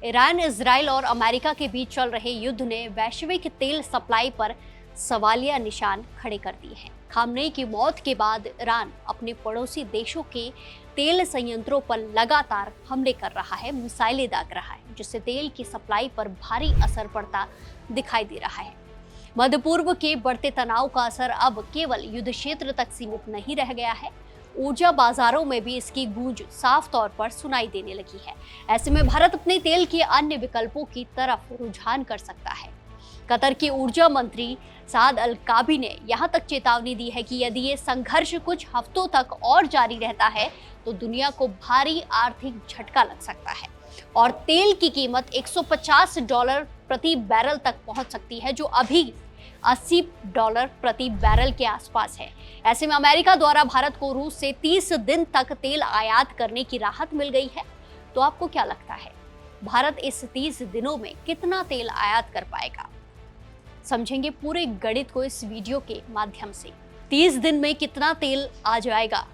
Iran, Israel और America के बीच चल रहे युद्ध ने वैश्विक तेल सप्लाई पर सवालिया निशान खड़े कर दिए हैं। खामनेई की मौत के बाद ईरान अपने पड़ोसी देशों के तेल संयंत्रों पर लगातार हमले कर रहा है, मिसाइलें दाग रहा है, जिससे तेल की सप्लाई पर भारी असर पड़ता दिखाई दे रहा है। मध्य पूर्व के बढ़ते तनाव का असर अब केवल युद्ध क्षेत्र तक सीमित नहीं रह गया है, ऊर्जा बाजारों में भी इसकी गूंज साफ तौर पर सुनाई देने लगी है। ऐसे में भारत अपने तेल के अन्य विकल्पों की तरफ रुझान कर सकता है। कतर के ऊर्जा मंत्री साद अल काबी ने यहां तक चेतावनी दी है कि यदि ये संघर्ष कुछ हफ्तों तक और जारी रहता है तो दुनिया को भारी आर्थिक झटका लग सकता है और तेल की कीमत $150 प्रति बैरल तक पहुंच सकती है, जो अभी $80 प्रति बैरल के आसपास है। ऐसे में अमेरिका द्वारा भारत को रूस से 30 दिन तक तेल आयात करने की राहत मिल गई है। तो आपको क्या लगता है, भारत इस 30 दिनों में कितना तेल आयात कर पाएगा? समझेंगे पूरे गणित को इस वीडियो के माध्यम से। 30 दिन में कितना तेल आ जाएगा?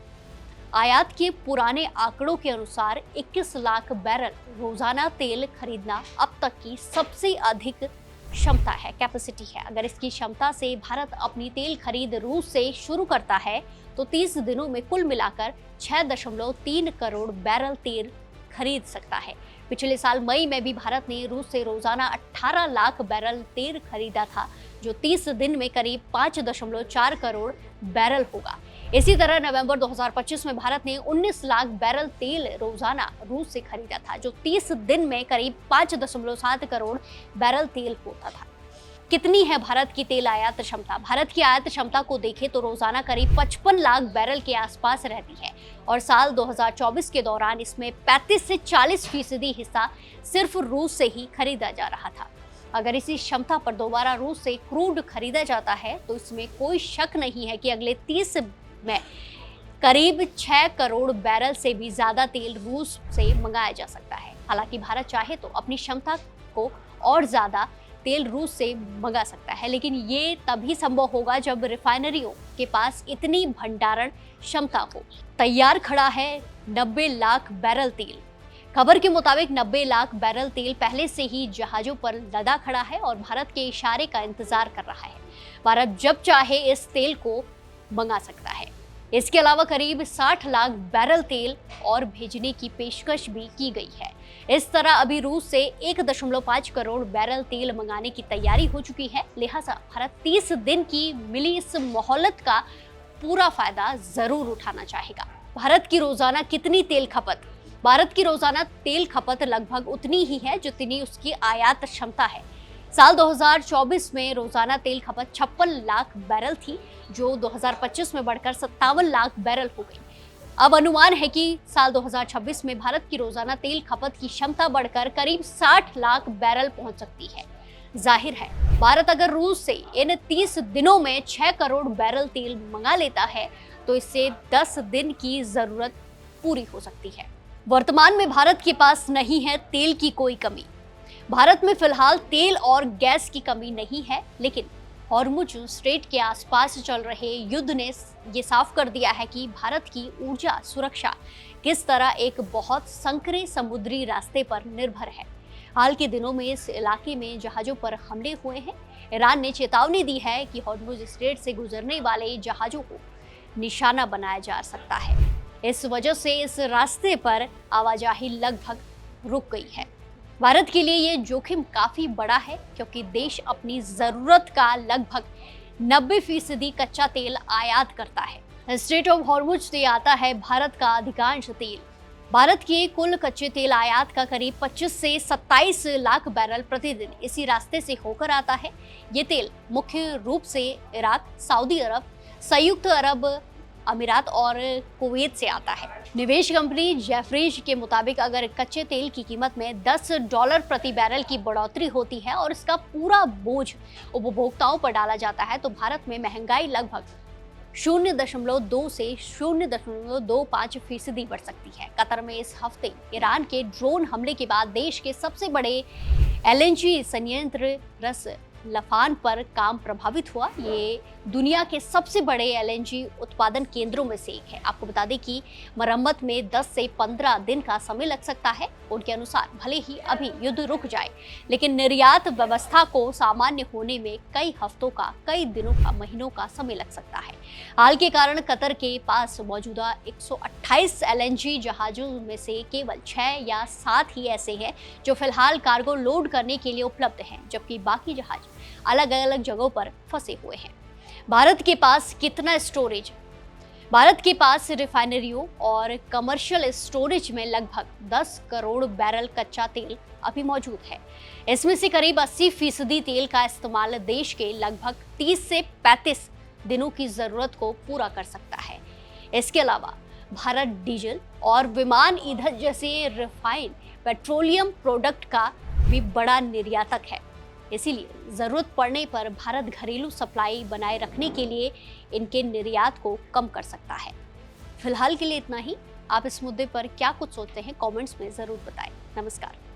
आयात के पुराने आंकड़ों के अनुसार 21 लाख बैरल रोजाना तेल खरीदना अब तक की सबसे अधिक क्षमता है, कैपेसिटी है। अगर इसकी क्षमता से भारत अपनी तेल खरीद रूस से शुरू करता है तो 30 दिनों में कुल मिलाकर 6.3 करोड़ बैरल तेल खरीद सकता है। पिछले साल मई में भी भारत ने रूस से रोजाना 18 लाख बैरल तेल खरीदा था, जो 30 दिन में करीब 5.4 करोड़ बैरल होगा। इसी तरह नवंबर 2025 में भारत ने 19 लाख बैरल तेल रोजाना रूस से खरीदा था, जो 30 दिन में करीब 5.7 करोड़ बैरल तेल होता था। कितनी है भारत की तेल आयात क्षमता? भारत की आयात क्षमता को देखें तो रोजाना करीब 55 लाख बैरल के आसपास रहती है और साल 2024 के दौरान इसमें 35 से 40% हिस्सा सिर्फ रूस से ही खरीदा जा रहा था। अगर इसी क्षमता पर दोबारा रूस से क्रूड खरीदा जाता है तो इसमें कोई शक नहीं है कि अगले 30 में करीब 6 करोड़ बैरल से भी ज्यादा तेल रूस से मंगाया जा सकता है। हालांकि भारत चाहे तो अपनी क्षमता को और ज्यादा तेल रूस से मंगा सकता है, लेकिन ये तभी संभव होगा जब रिफाइनरियों के पास इतनी भंडारण क्षमता हो। तैयार खड़ा है 90 लाख बैरल तेल। खबर के मुताबिक 90 लाख बैरल तेल पहले से ही जहाजों पर लदा खड़ा है और भारत के इशारे का इंतजार कर रहा है। भारत जब चाहे इस तेल को मंगा सकता है। इसके अलावा करीब 60 लाख बैरल तेल और भेजने की पेशकश भी की गई है। इस तरह अभी रूस से 1.5 करोड़ बैरल तेल मंगाने की तैयारी हो चुकी है। लिहाजा भारत 30 दिन की मिली इस मोहलत का पूरा फायदा जरूर उठाना चाहेगा। भारत की रोजाना कितनी तेल खपत? भारत की रोजाना तेल खपत लगभग उतनी ही है जितनी उसकी आयात क्षमता है। साल 2024 में रोजाना तेल खपत 56 लाख बैरल थी, जो 2025 में बढ़कर 57 लाख बैरल हो गई। अब अनुमान है कि साल 2026 में भारत की रोजाना तेल खपत की क्षमता बढ़कर करीब 60 लाख बैरल पहुंच सकती है। जाहिर है, भारत अगर रूस से इन 30 दिनों में 6 करोड़ बैरल तेल मंगा लेता है तो इससे 10 दिन की जरूरत पूरी हो सकती है। वर्तमान में भारत के पास नहीं है तेल की कोई कमी। भारत में फिलहाल तेल और गैस की कमी नहीं है, लेकिन हॉर्मुज स्ट्रेट के आसपास चल रहे युद्ध ने ये साफ कर दिया है कि भारत की ऊर्जा सुरक्षा किस तरह एक बहुत संकरे समुद्री रास्ते पर निर्भर है। हाल के दिनों में इस इलाके में जहाजों पर हमले हुए हैं। ईरान ने चेतावनी दी है कि हॉर्मुज स्ट्रेट से गुजरने वाले जहाजों को निशाना बनाया जा सकता है। इस वजह से इस रास्ते पर आवाजाही लगभग रुक गई है। भारत के लिए ये जोखिम काफी बड़ा है, क्योंकि देश अपनी जरूरत का लगभग 90% कच्चा तेल आयात करता है। स्ट्रेट ऑफ हॉर्मुज से आता है भारत का अधिकांश तेल। भारत के कुल कच्चे तेल आयात का करीब 25 से 27 लाख बैरल प्रतिदिन इसी रास्ते से होकर आता है। ये तेल मुख्य रूप से इराक, सऊदी अरब, संयुक्त अरब अमीरात और कुवैत से आता है। निवेश कंपनी जेफरीज के मुताबिक अगर कच्चे तेल की कीमत में $10 प्रति बैरल की बढ़ोतरी होती है और इसका पूरा बोझ उपभोक्ताओं पर डाला जाता है तो भारत में महंगाई लगभग 0.2 से 0.25% बढ़ सकती है। कतर में इस हफ्ते ईरान के ड्रोन हमले के बाद देश के सबसे बड़े LNG संयंत्र रस लफान पर काम प्रभावित हुआ। ये दुनिया के सबसे बड़े एलएनजी उत्पादन केंद्रों में से एक है। आपको बता दें कि मरम्मत में 10 से 15 दिन का समय लग सकता है। उनके अनुसार भले ही अभी युद्ध रुक जाए, लेकिन निर्यात व्यवस्था को सामान्य होने में कई हफ्तों का, कई दिनों का, महीनों का समय लग सकता है। हाल के कारण कतर के पास मौजूदा 128 एलएनजी जहाजों में से केवल 6 या 7 ही ऐसे हैं जो फिलहाल कार्गो लोड करने के लिए उपलब्ध हैं, जबकि बाकी जहाज अलग अलग जगहों पर फंसे हुए हैं। भारत के पास कितना स्टोरेज? भारत के पास रिफाइनरियों और कमर्शियल स्टोरेज में लगभग 10 करोड़ बैरल कच्चा तेल अभी मौजूद है। इसमें से करीब 80% तेल का इस्तेमाल देश के लगभग 30 से 35 दिनों की जरूरत को पूरा कर सकता है। इसके अलावा भारत डीजल और विमान ईंधन जैसे रिफाइंड पेट्रोलियम प्रोडक्ट का भी बड़ा निर्यातक है। इसीलिए जरूरत पड़ने पर भारत घरेलू सप्लाई बनाए रखने के लिए इनके निर्यात को कम कर सकता है। फिलहाल के लिए इतना ही। आप इस मुद्दे पर क्या कुछ सोचते हैं, कमेंट्स में जरूर बताएं। नमस्कार।